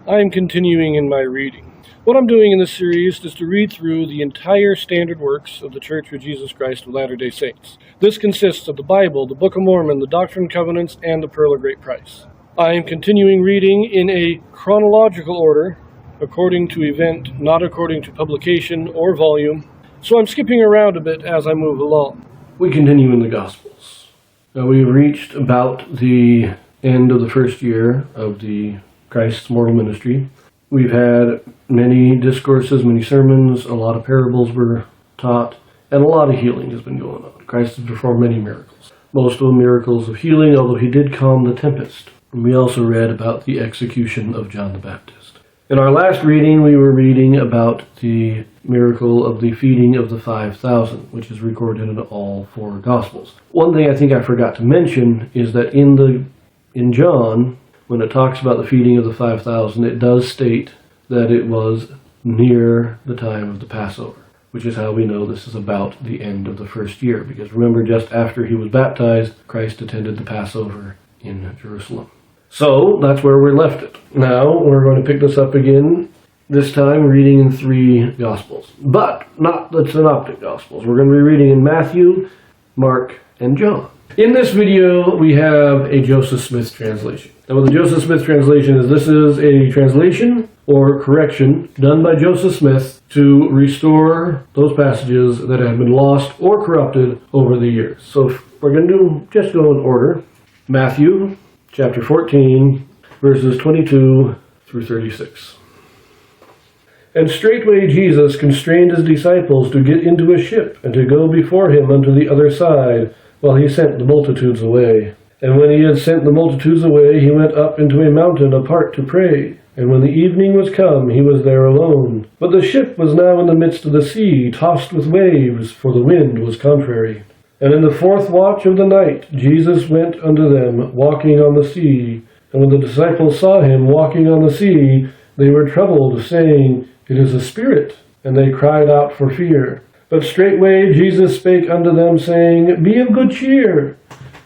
I am continuing in my reading. What I'm doing in this series is to read through the entire standard works of the Church of Jesus Christ of Latter-day Saints. This consists of the Bible, the Book of Mormon, the Doctrine and Covenants, and the Pearl of Great Price. I am continuing reading in a chronological order, according to event, not according to publication or volume, so I'm skipping around a bit as I move along. We continue in the Gospels. Now we have reached about the end of the first year of the Christ's mortal ministry. We've had many discourses, many sermons, a lot of parables were taught, and a lot of healing has been going on. Christ has performed many miracles. Most of them miracles of healing, although he did calm the tempest. And we also read about the execution of John the Baptist. In our last reading, we were reading about the miracle of the feeding of the 5,000, which is recorded in all four Gospels. One thing I think I forgot to mention is that in John, when it talks about the feeding of the 5,000, it does state that it was near the time of the Passover, which is how we know this is about the end of the first year. Because remember, just after he was baptized, Christ attended the Passover in Jerusalem. So that's where we left it. Now we're going to pick this up again, this time reading in three Gospels, but not the Synoptic Gospels. We're going to be reading in Matthew, Mark, and John. In this video, we have a Joseph Smith translation. Now, what the Joseph Smith translation is, this is a translation or correction done by Joseph Smith to restore those passages that have been lost or corrupted over the years. So we're going to just go in order. Matthew, chapter 14, verses 22 through 36. And straightway Jesus constrained his disciples to get into a ship and to go before him unto the other side, while he sent the multitudes away. And when he had sent the multitudes away, he went up into a mountain apart to pray. And when the evening was come, he was there alone. But the ship was now in the midst of the sea, tossed with waves, for the wind was contrary. And in the fourth watch of the night, Jesus went unto them, walking on the sea. And when the disciples saw him walking on the sea, they were troubled, saying, It is a spirit. And they cried out for fear. But straightway Jesus spake unto them, saying, Be of good cheer,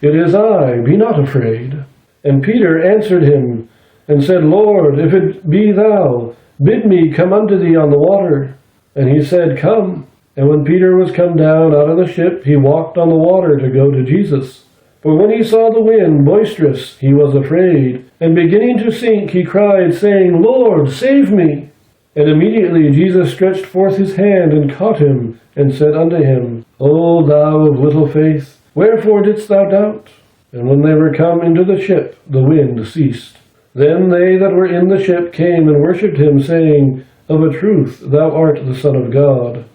it is I, be not afraid. And Peter answered him, and said, Lord, if it be thou, bid me come unto thee on the water. And he said, Come. And when Peter was come down out of the ship, he walked on the water to go to Jesus. For when he saw the wind boisterous, he was afraid, and beginning to sink, he cried, saying, Lord, save me. And immediately Jesus stretched forth his hand and caught him, and said unto him, O thou of little faith, wherefore didst thou doubt? And when they were come into the ship, the wind ceased. Then they that were in the ship came and worshipped him, saying, Of a truth thou art the Son of God.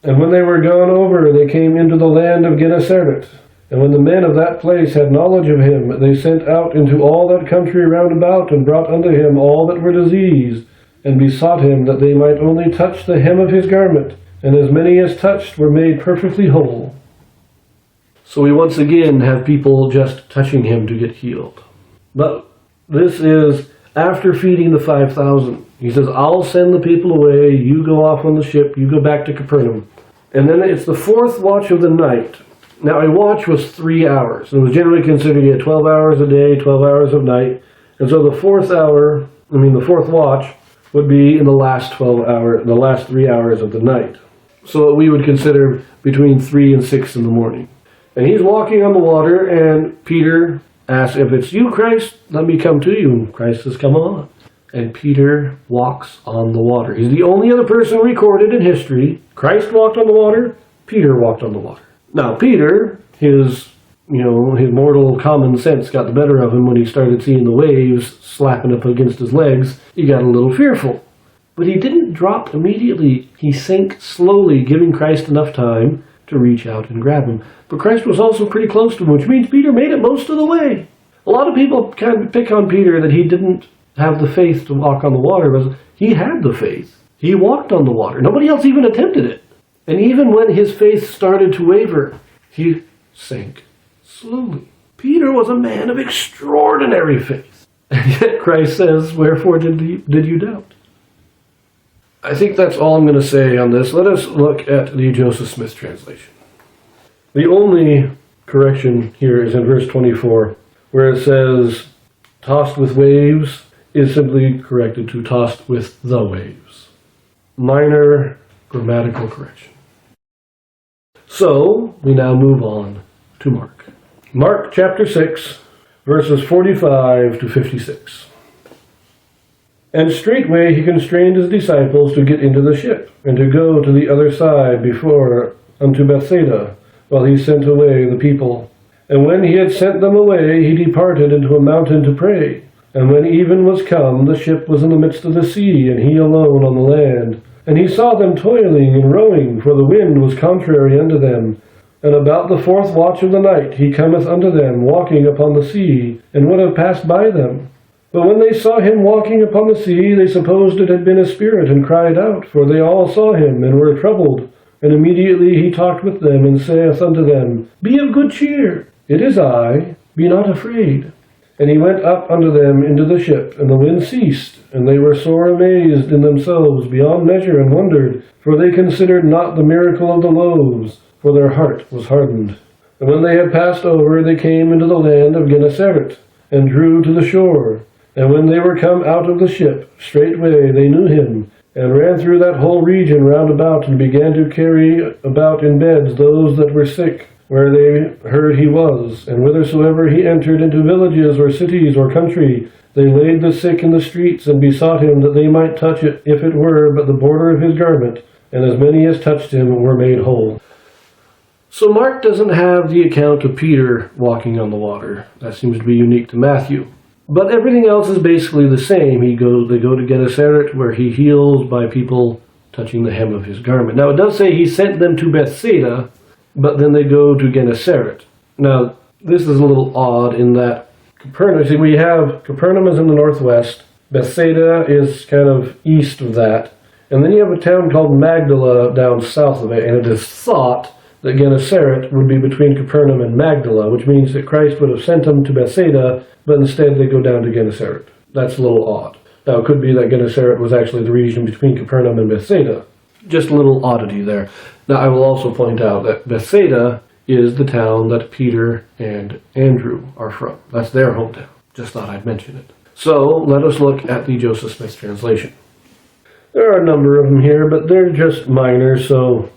And when they were gone over, they came into the land of Gennesaret. And when the men of that place had knowledge of him, they sent out into all that country round about, and brought unto him all that were diseased, and besought him that they might only touch the hem of his garment, and as many as touched were made perfectly whole. So we once again have people just touching him to get healed. But this is after feeding the 5,000. He says, I'll send the people away, you go off on the ship, you go back to Capernaum. And then it's the fourth watch of the night. Now a watch was 3 hours. It was generally considered you had 12 hours a day, 12 hours of night. And so the fourth watch would be in the last 3 hours of the night. So we would consider between 3 and 6 in the morning. And he's walking on the water, and Peter asks, If it's you, Christ, let me come to you. And Christ says, Come on. And Peter walks on the water. He's the only other person recorded in history. Christ walked on the water, Peter walked on the water. Now Peter, his mortal common sense got the better of him when he started seeing the waves slapping up against his legs. He got a little fearful. But he didn't drop immediately. He sank slowly, giving Christ enough time to reach out and grab him. But Christ was also pretty close to him, which means Peter made it most of the way. A lot of people kind of pick on Peter that he didn't have the faith to walk on the water, but he had the faith. He walked on the water. Nobody else even attempted it. And even when his faith started to waver, he sank slowly. Peter was a man of extraordinary faith. And yet Christ says, Wherefore did you doubt? I think that's all I'm going to say on this. Let us look at the Joseph Smith translation. The only correction here is in verse 24, where it says, tossed with waves. is simply corrected to tossed with the waves. Minor grammatical correction. So, we now move on to Mark. Mark chapter 6, verses 45 to 56. And straightway he constrained his disciples to get into the ship, and to go to the other side before unto Bethsaida, while he sent away the people. And when he had sent them away, he departed into a mountain to pray. And when even was come, the ship was in the midst of the sea, and he alone on the land. And he saw them toiling and rowing, for the wind was contrary unto them. And about the fourth watch of the night he cometh unto them, walking upon the sea, and would have passed by them. But when they saw him walking upon the sea, they supposed it had been a spirit, and cried out, for they all saw him, and were troubled. And immediately he talked with them, and saith unto them, Be of good cheer, it is I, be not afraid. And he went up unto them into the ship, and the wind ceased, and they were sore amazed in themselves beyond measure, and wondered, for they considered not the miracle of the loaves, for their heart was hardened. And when they had passed over, they came into the land of Gennesaret, and drew to the shore. And when they were come out of the ship, straightway they knew him, and ran through that whole region round about, and began to carry about in beds those that were sick, where they heard he was. And whithersoever he entered into villages or cities or country, they laid the sick in the streets, and besought him that they might touch it, if it were but the border of his garment. And as many as touched him were made whole. So Mark doesn't have the account of Peter walking on the water. That seems to be unique to Matthew. But everything else is basically the same. They go to Gennesaret, where he heals by people touching the hem of his garment. Now it does say he sent them to Bethsaida, but then they go to Gennesaret. Now this is a little odd in that Capernaum, we have Capernaum is in the northwest, Bethsaida is kind of east of that, and then you have a town called Magdala down south of it, and it is thought that Gennesaret would be between Capernaum and Magdala, which means that Christ would have sent them to Bethsaida, but instead they go down to Gennesaret. That's a little odd. Now, it could be that Gennesaret was actually the region between Capernaum and Bethsaida. Just a little oddity there. Now, I will also point out that Bethsaida is the town that Peter and Andrew are from. That's their hometown. Just thought I'd mention it. So, let us look at the Joseph Smith translation. There are a number of them here, but they're just minor, so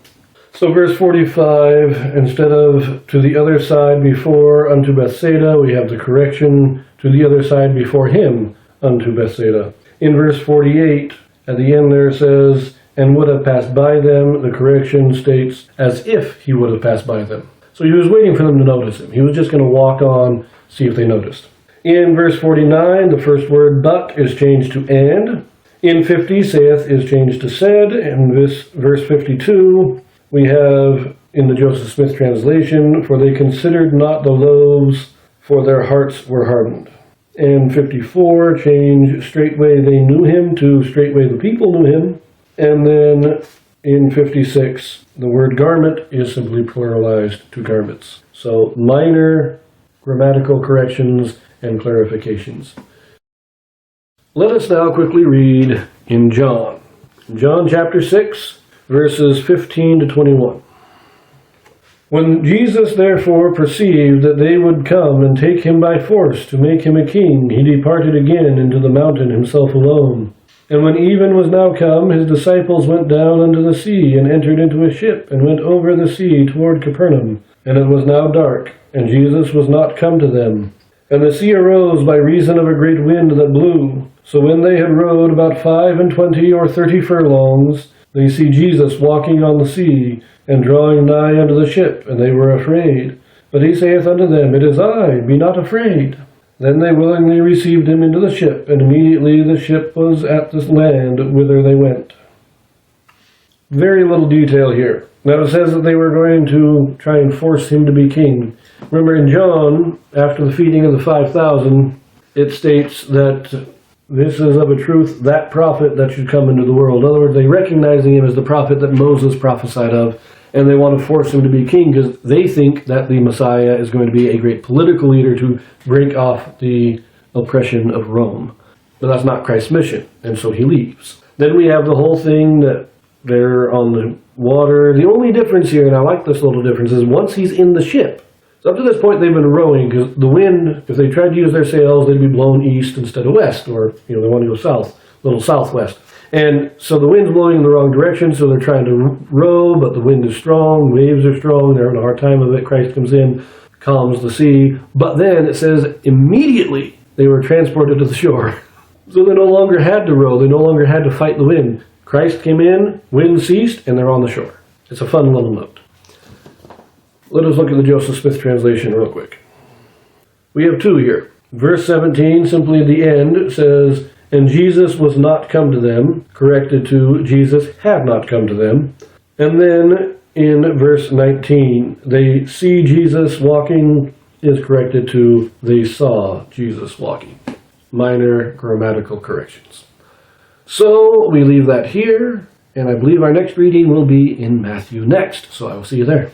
verse 45, instead of to the other side before unto Bethsaida, we have the correction to the other side before him unto Bethsaida. In verse 48, at the end there says, and would have passed by them. The correction states, as if he would have passed by them. So he was waiting for them to notice him. He was just going to walk on, see if they noticed. In verse 49, the first word but is changed to and. In 50, saith is changed to said. In verse 52, we have in the Joseph Smith translation, for they considered not the loaves, for their hearts were hardened. And 54, change straightway they knew him to straightway the people knew him. And then in 56, the word garment is simply pluralized to garments. So minor grammatical corrections and clarifications. Let us now quickly read in John. John chapter 6. Verses 15 to 21. When Jesus therefore perceived that they would come and take him by force to make him a king, he departed again into the mountain himself alone. And when even was now come, his disciples went down unto the sea, and entered into a ship, and went over the sea toward Capernaum. And it was now dark, and Jesus was not come to them. And the sea arose by reason of a great wind that blew. So when they had rowed about 25 or 30 furlongs, they see Jesus walking on the sea, and drawing nigh unto the ship, and they were afraid. But he saith unto them, It is I, be not afraid. Then they willingly received him into the ship, and immediately the ship was at the land whither they went. Very little detail here. Now it says that they were going to try and force him to be king. Remember in John, after the feeding of the 5,000, it states that this is of a truth that prophet that should come into the world. In other words, they recognizing him as the prophet that Moses prophesied of, and they want to force him to be king because they think that the Messiah is going to be a great political leader to break off the oppression of Rome. But that's not Christ's mission, and so he leaves. Then we have the whole thing that they're on the water. The only difference here, and I like this little difference, is once he's in the ship, So up to this point, they've been rowing because the wind, if they tried to use their sails, they'd be blown east instead of west, or, they want to go south, a little southwest. And so the wind's blowing in the wrong direction, so they're trying to row, but the wind is strong, waves are strong, they're having a hard time of it. Christ comes in, calms the sea. But then it says immediately they were transported to the shore. So they no longer had to row, they no longer had to fight the wind. Christ came in, wind ceased, and they're on the shore. It's a fun little note. Let us look at the Joseph Smith translation real quick. We have two here. Verse 17, simply at the end, says, "And Jesus was not come to them," corrected to "Jesus had not come to them." And then in verse 19, "They see Jesus walking," is corrected to "they saw Jesus walking." Minor grammatical corrections. So we leave that here, and I believe our next reading will be in Matthew next. So I will see you there.